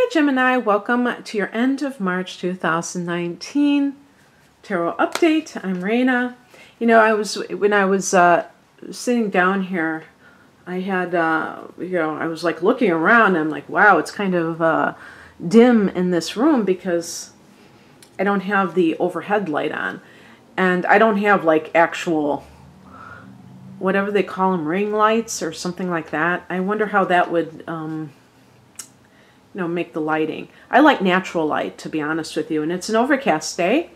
Hi Gemini, welcome to your end of March 2019 tarot update. I'm Raina. You know, when I was sitting down here, I had I was like looking around and I'm like, wow, it's kind of dim in this room because I don't have the overhead light on, and I don't have like actual whatever they call them, ring lights or something like that. I wonder how that would make the lighting. I like natural light, to be honest with you, and it's an overcast day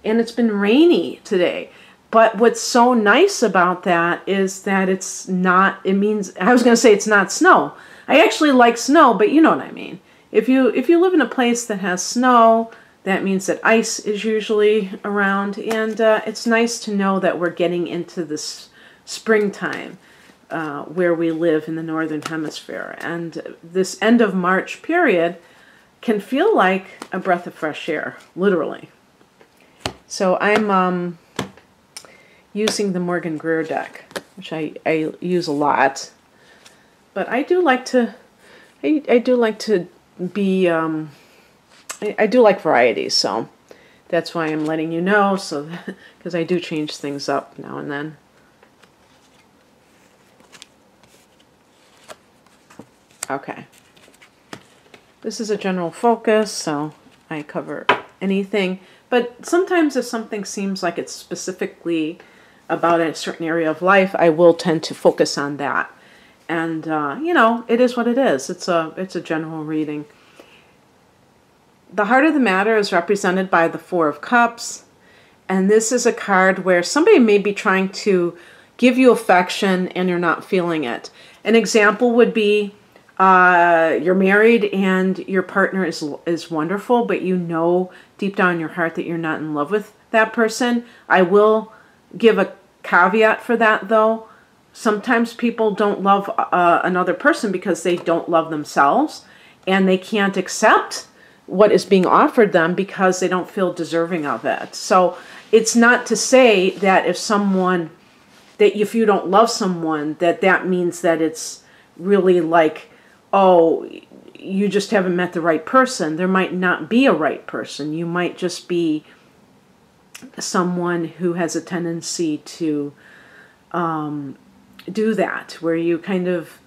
and it's been rainy today. But what's so nice about that is that it's not, I was going to say it's not snow. I actually like snow, but you know what I mean. If you live in a place that has snow, that means that ice is usually around, and it's nice to know that we're getting into this springtime where we live in the Northern Hemisphere. And this end of March period can feel like a breath of fresh air, literally. So I'm using the Morgan Greer deck, which I use a lot. But I do like to, I do like to be, I do like variety, so that's why I'm letting you know, so because I do change things up now and then. Okay. This is a general focus, so I cover anything. But sometimes if something seems like it's specifically about a certain area of life, I will tend to focus on that. And, you know, it is what it is. It's a general reading. The heart of the matter is represented by the Four of Cups. And this is a card where somebody may be trying to give you affection and you're not feeling it. An example would be you're married and your partner is wonderful, but you know deep down in your heart that you're not in love with that person. I will give a caveat for that, though. Sometimes people don't love another person because they don't love themselves, and they can't accept what is being offered them because they don't feel deserving of it. So it's not to say that if you don't love someone, that means that it's really like, oh, you just haven't met the right person. There might not be a right person. You might just be someone who has a tendency to do that, where you kind of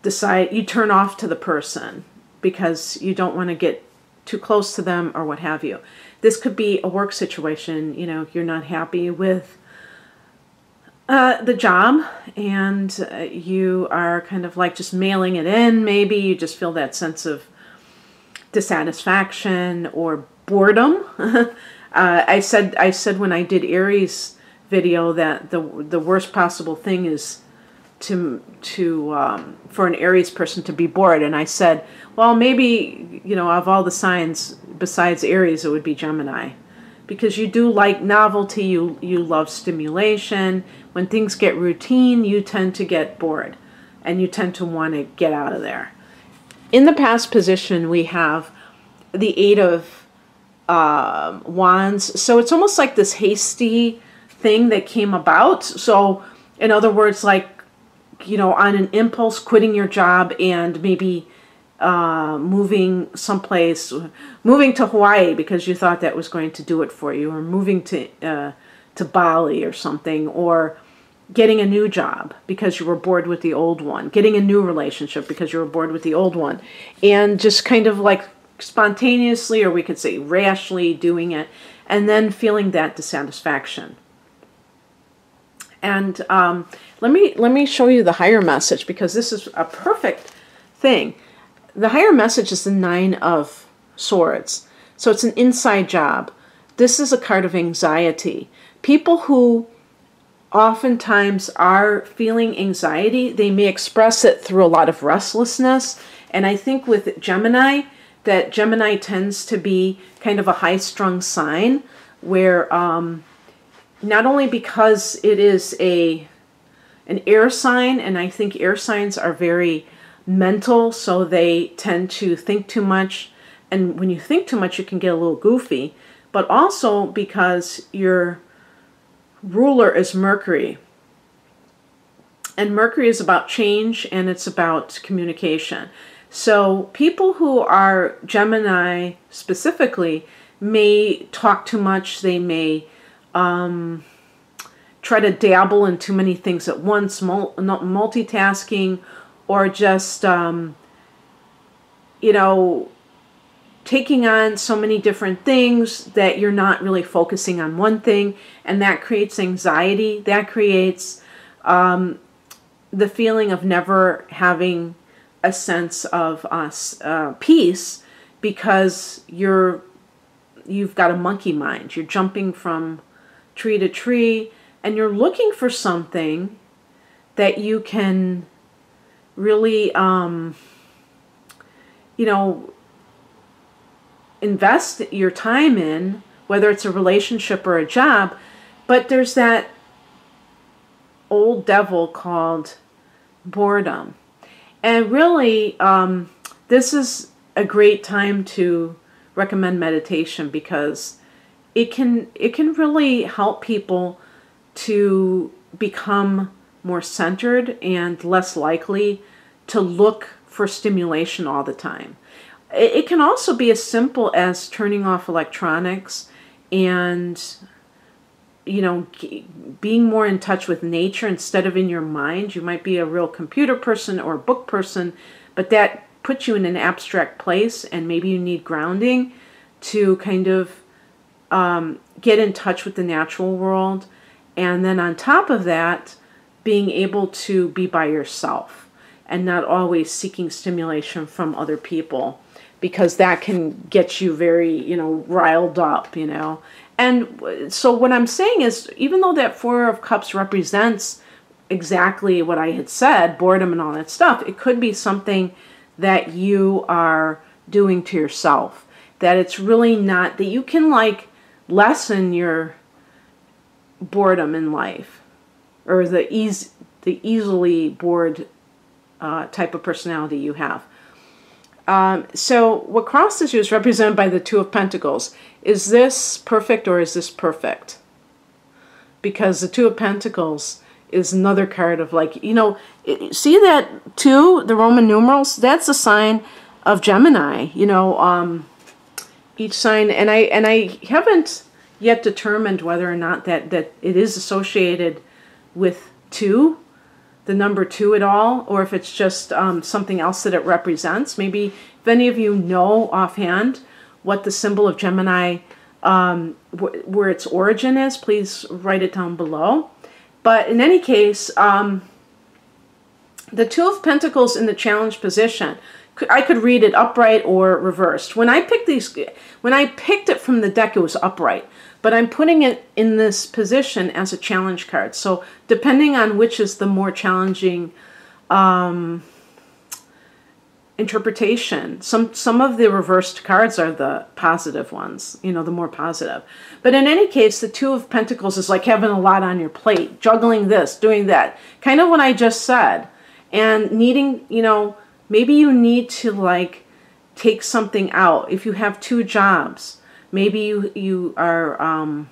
decide, you turn off to the person because you don't want to get too close to them or what have you. This could be a work situation. You know, you're not happy with the job, and you are kind of like just mailing it in. Maybe you just feel that sense of dissatisfaction or boredom. I said when I did Aries video that the worst possible thing is for an Aries person to be bored, and I said, well, maybe, you know, of all the signs besides Aries, it would be Gemini, because you do like novelty, you love stimulation. When things get routine, you tend to get bored and you tend to want to get out of there. In the past position, we have the Eight of Wands. So it's almost like this hasty thing that came about. So in other words, like, you know, on an impulse, quitting your job and maybe moving to Hawaii because you thought that was going to do it for you, or moving to Bali or something, or getting a new job because you were bored with the old one, getting a new relationship because you were bored with the old one, and just kind of like spontaneously, or we could say rashly doing it, and then feeling that dissatisfaction. And let me show you the higher message, because this is a perfect thing. The higher message is the Nine of Swords. So it's an inside job. This is a card of anxiety. People who oftentimes are feeling anxiety, they may express it through a lot of restlessness. And I think with Gemini, that Gemini tends to be kind of a high-strung sign where not only because it is an air sign, and I think air signs are very mental, so they tend to think too much, and when you think too much you can get a little goofy, but also because your ruler is Mercury, and Mercury is about change and it's about communication. So people who are Gemini specifically may talk too much. They may try to dabble in too many things at once, multitasking, or just, you know, taking on so many different things that you're not really focusing on one thing, and that creates anxiety. That creates the feeling of never having a sense of peace, because you've got a monkey mind. You're jumping from tree to tree, and you're looking for something that you can really, you know, invest your time in, whether it's a relationship or a job. But there's that old devil called boredom. And really, this is a great time to recommend meditation, because it can really help people to become more centered and less likely to look for stimulation all the time. It can also be as simple as turning off electronics and, you know, being more in touch with nature instead of in your mind. You might be a real computer person or a book person, but that puts you in an abstract place, and maybe you need grounding to kind of get in touch with the natural world. And then on top of that, being able to be by yourself and not always seeking stimulation from other people, because that can get you very, you know, riled up, you know. And so what I'm saying is, even though that Four of Cups represents exactly what I had said, boredom and all that stuff, it could be something that you are doing to yourself, that it's really not, that you can like lessen your boredom in life, or the easily bored type of personality you have. So what crosses you is represented by the Two of Pentacles. Is this perfect or is this perfect? Because the Two of Pentacles is another card of, like, you know, see that 2, the Roman numerals? That's a sign of Gemini, you know, each sign. And I haven't yet determined whether or not that it is associated with 2, the number 2 at all, or if it's just something else that it represents. Maybe if any of you know offhand what the symbol of Gemini, where its origin is, please write it down below. But in any case, the Two of Pentacles in the challenge position, I could read it upright or reversed. When I picked it from the deck, it was upright. But I'm putting it in this position as a challenge card. So depending on which is the more challenging interpretation, some of the reversed cards are the positive ones, you know, the more positive. But in any case, the Two of Pentacles is like having a lot on your plate, juggling this, doing that, kind of what I just said, and needing, you know, maybe you need to like take something out. If you have 2 jobs, maybe you are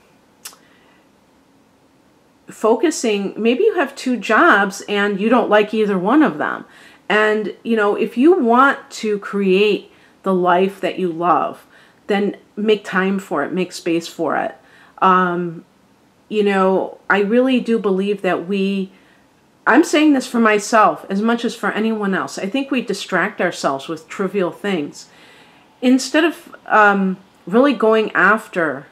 focusing, maybe you have 2 jobs and you don't like either one of them. And, you know, if you want to create the life that you love, then make time for it, make space for it. You know, I really do believe that I'm saying this for myself as much as for anyone else. I think we distract ourselves with trivial things instead of really going after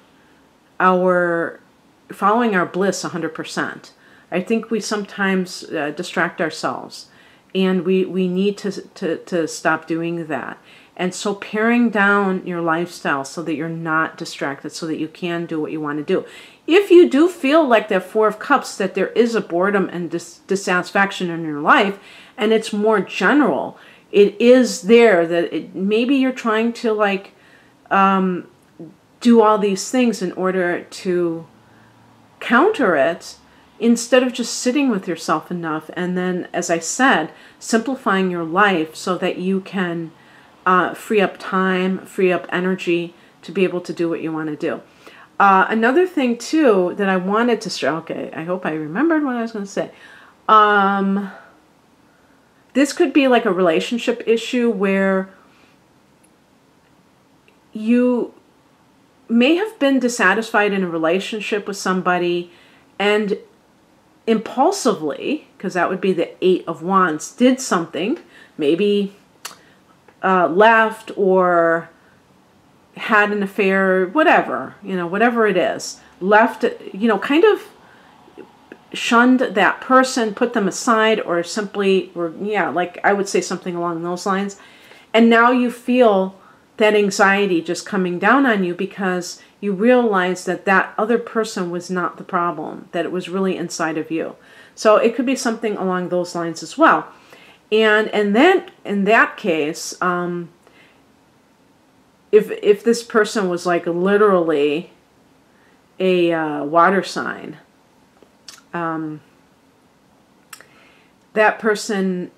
following our bliss 100%. I think we sometimes distract ourselves, and we need to stop doing that. And so paring down your lifestyle so that you're not distracted, so that you can do what you want to do. If you do feel like that Four of Cups, that there is a boredom and dissatisfaction in your life, and it's more general, it is there, that maybe you're trying to like do all these things in order to counter it, instead of just sitting with yourself enough, and then, as I said, simplifying your life so that you can free up time, free up energy to be able to do what you want to do. Another thing too that I wanted to share, okay, I hope I remembered what I was going to say. this could be like a relationship issue where you may have been dissatisfied in a relationship with somebody and impulsively, because that would be the 8 of Wands, did something, maybe left or had an affair, whatever, whatever it is, left, kind of shunned that person, put them aside, or simply like I would say something along those lines. And now you feel that anxiety just coming down on you because you realize that that other person was not the problem, that it was really inside of you. So it could be something along those lines as well. And then in that case, if this person was like literally a water sign, that person,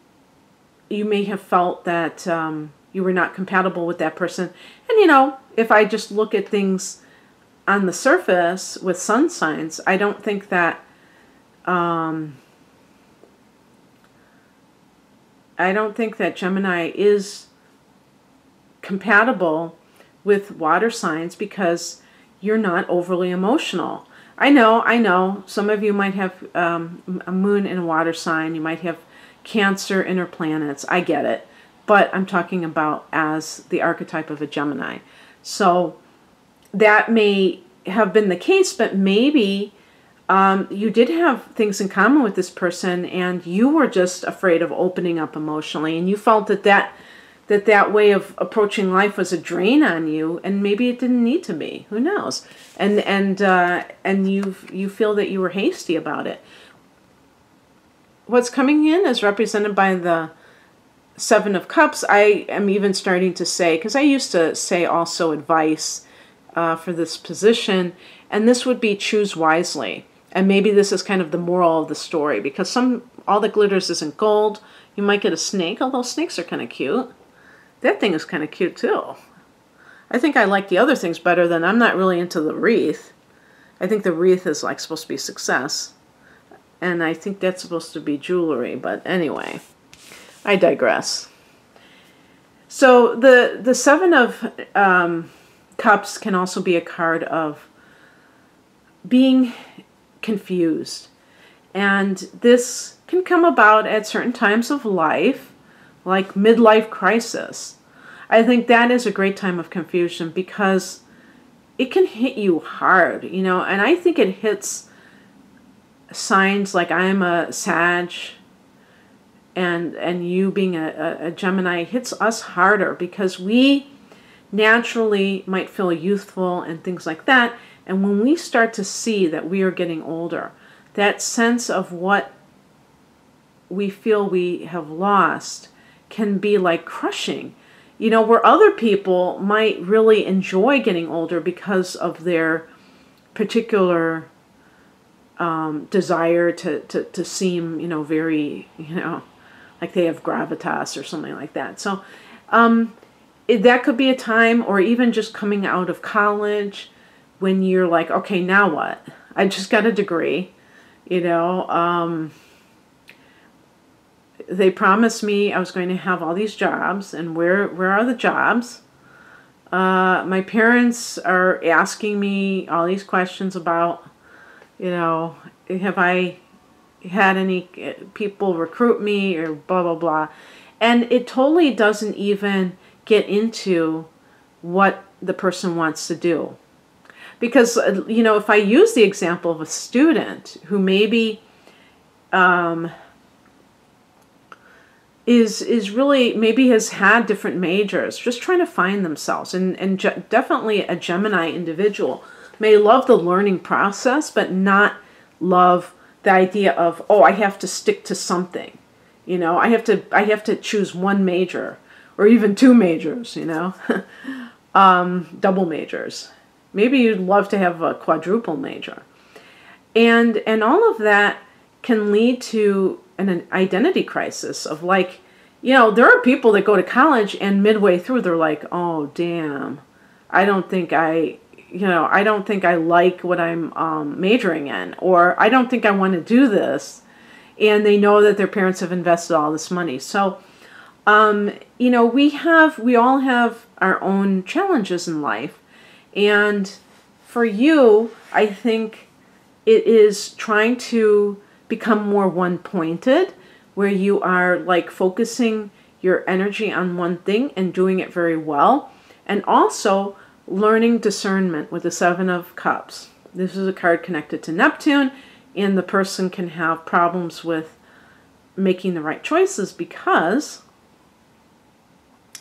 you may have felt that you were not compatible with that person. And if I just look at things on the surface with sun signs, I don't think that Gemini is compatible with water signs because you're not overly emotional. I know. Some of you might have a moon in a water sign. You might have Cancer, inner planets. I get it. But I'm talking about as the archetype of a Gemini. So that may have been the case, but maybe you did have things in common with this person and you were just afraid of opening up emotionally, and you felt that way of approaching life was a drain on you, and maybe it didn't need to be. Who knows? And you feel that you were hasty about it. What's coming in is represented by the 7 of Cups. I am even starting to say, because I used to say also advice for this position, and this would be choose wisely. And maybe this is kind of the moral of the story, because all that glitters isn't gold. You might get a snake, although snakes are kind of cute. That thing is kind of cute too. I think I like the other things better than, I'm not really into the wreath. I think the wreath is like supposed to be success. And I think that's supposed to be jewelry, but anyway, I digress. So the 7 of Cups can also be a card of being confused. And this can come about at certain times of life, like midlife crisis. I think that is a great time of confusion because it can hit you hard, and I think it hits signs like I'm a Sag and you being a Gemini hits us harder because we naturally might feel youthful and things like that. And when we start to see that we are getting older, that sense of what we feel we have lost can be like crushing. Where other people might really enjoy getting older because of their particular desire to seem, very, like they have gravitas or something like that. So that could be a time, or even just coming out of college when you're like, okay, now what? I just got a degree, they promised me I was going to have all these jobs, and where are the jobs? My parents are asking me all these questions about, have I had any people recruit me or blah, blah, blah. And it totally doesn't even get into what the person wants to do. Because, if I use the example of a student who maybe is really, maybe has had different majors, just trying to find themselves. And definitely a Gemini individual may love the learning process, but not love the idea of, oh, I have to stick to something. I have to choose one major or even 2 majors, double majors. Maybe you'd love to have a quadruple major. And all of that can lead to an identity crisis of like, there are people that go to college and midway through they're like, oh, damn, I don't think I like what I'm majoring in, or I don't think I want to do this. and they know that their parents have invested all this money. So, you know, we all have our own challenges in life. And for you, I think it is trying to become more one-pointed, where you are like focusing your energy on one thing and doing it very well. And also learning discernment with the Seven of Cups. This is a card connected to Neptune, and the person can have problems with making the right choices because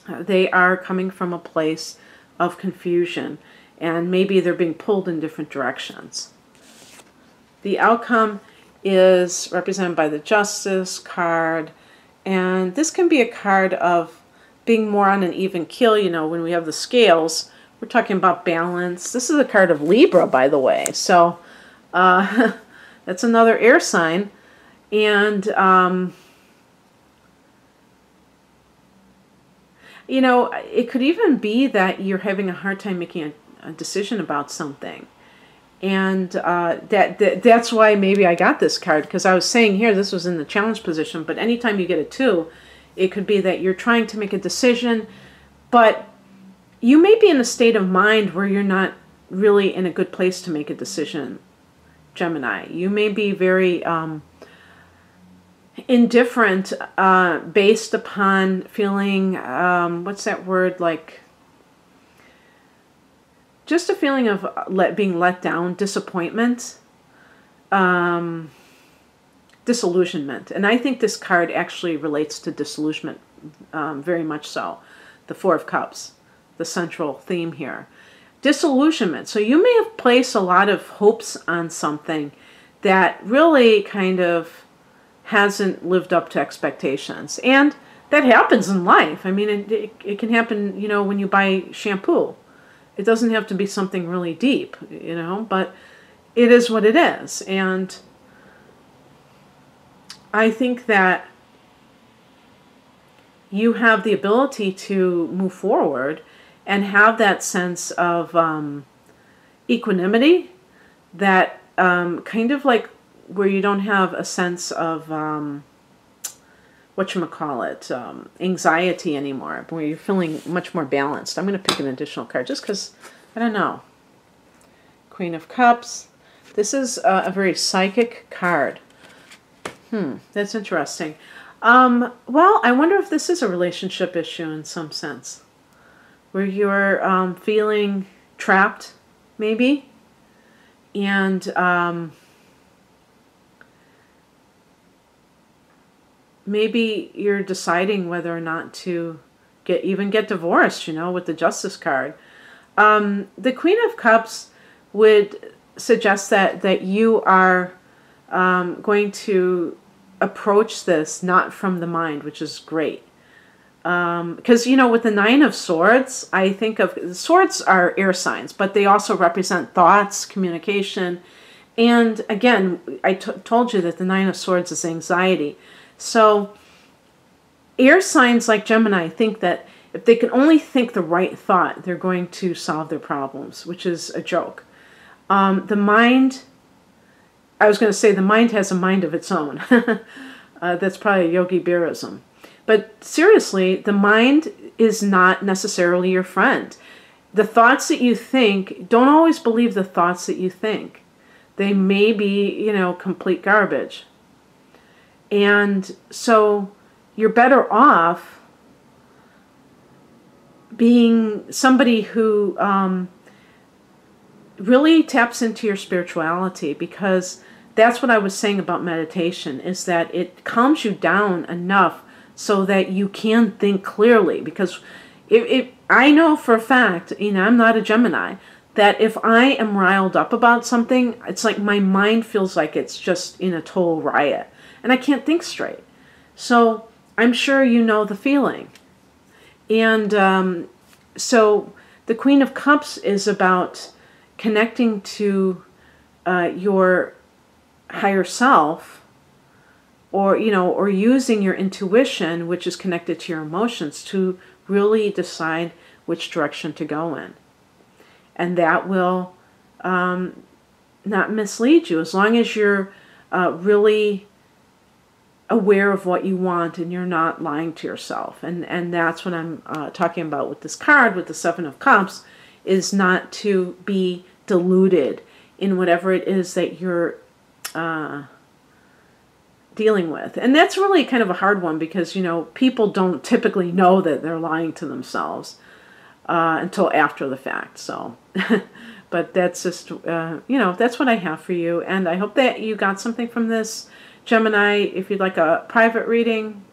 they are coming from a place of confusion, and maybe they're being pulled in different directions. The outcome is represented by the Justice card, and this can be a card of being more on an even keel. You know, when we have the scales, we're talking about balance. This is a card of Libra, by the way, so that's another air sign. And you know, it could even be that you're having a hard time making a decision about something. And that's why maybe I got this card, because I was saying here this was in the challenge position, but anytime you get a 2, it could be that you're trying to make a decision, but you may be in a state of mind where you're not really in a good place to make a decision, Gemini. You may be very indifferent based upon feeling, what's that word, like just a feeling of being let down, disappointment, disillusionment. And I think this card actually relates to disillusionment very much so. The Four of Cups, the central theme here. Disillusionment. So you may have placed a lot of hopes on something that really kind of hasn't lived up to expectations. And that happens in life. I mean, it can happen, you know, when you buy shampoo. It doesn't have to be something really deep, you know, but it is what it is. And I think that you have the ability to move forward and have that sense of equanimity, that kind of like where you don't have a sense of anxiety anymore, where you're feeling much more balanced. I'm going to pick an additional card just because, I don't know. Queen of Cups. This is a very psychic card. That's interesting. Well, I wonder if this is a relationship issue in some sense, where you're feeling trapped, maybe, and maybe you're deciding whether or not to get divorced, you know, with the Justice card. The Queen of Cups would suggest that you are going to approach this not from the mind, which is great. Because, you know, with the Nine of Swords, I think of, swords are air signs, but they also represent thoughts, communication. And again, I told you that the Nine of Swords is anxiety. So air signs like Gemini think that if they can only think the right thought, they're going to solve their problems, which is a joke. The mind, I was going to say the mind has a mind of its own. That's probably a Yogi Berraism. But seriously, the mind is not necessarily your friend. The thoughts that you think, don't always believe the thoughts that you think. They may be, you know, complete garbage. And so you're better off being somebody who really taps into your spirituality, because that's what I was saying about meditation, is that it calms you down enough so that you can think clearly. Because I know for a fact, you know, I'm not a Gemini, that if I am riled up about something, it's like my mind feels like it's just in a total riot. And I can't think straight. So I'm sure you know the feeling. And so the Queen of Cups is about connecting to your higher self, or, you know, or using your intuition, which is connected to your emotions, to really decide which direction to go in. And that will not mislead you, as long as you're really aware of what you want and you're not lying to yourself. And that's what I'm talking about with this card, with the Seven of Cups, is not to be deluded in whatever it is that you're dealing with. And that's really kind of a hard one because, you know, people don't typically know that they're lying to themselves until after the fact. So, but that's just, you know, that's what I have for you. And I hope that you got something from this, Gemini. If you'd like a private reading,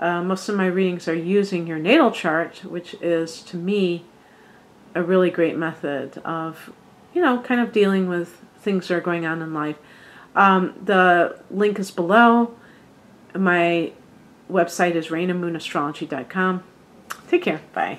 most of my readings are using your natal chart, which is, to me, a really great method of, you know, kind of dealing with things that are going on in life. The link is below. My website is rainamoonastrology.com. Take care. Bye.